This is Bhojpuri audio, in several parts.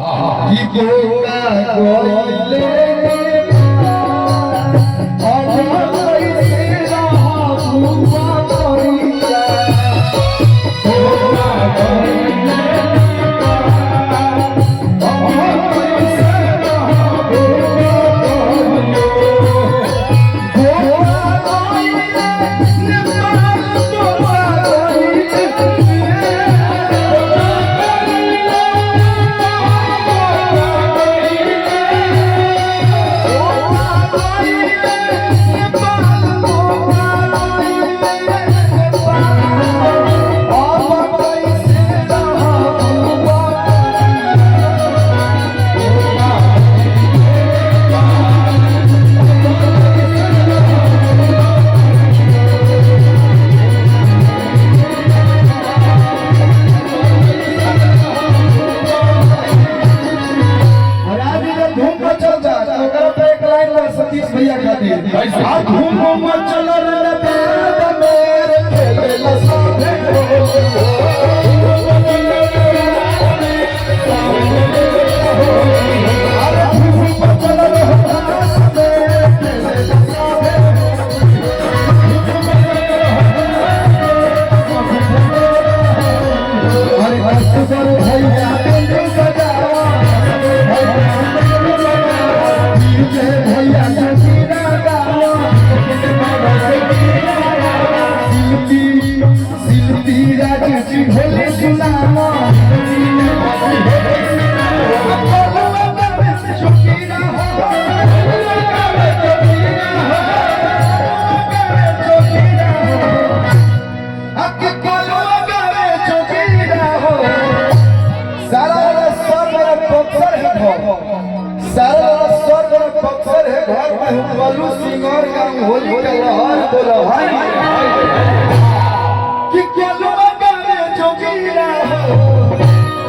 कि बोला कोयले भैया खाते धूम मचल बक्सर है घर में बलू सिंगर का होली का लहर बोला भाई कि क्या लोग में जोगीरा हो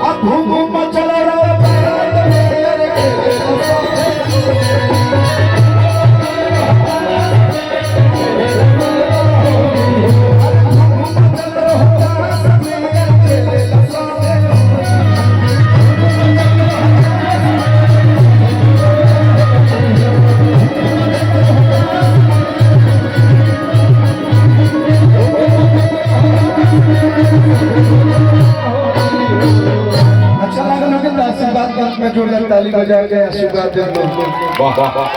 अब धूम मचल रहा भारत मेरे आशीर्वाद में जोरदार ताली बजा के आशीर्वाद दे।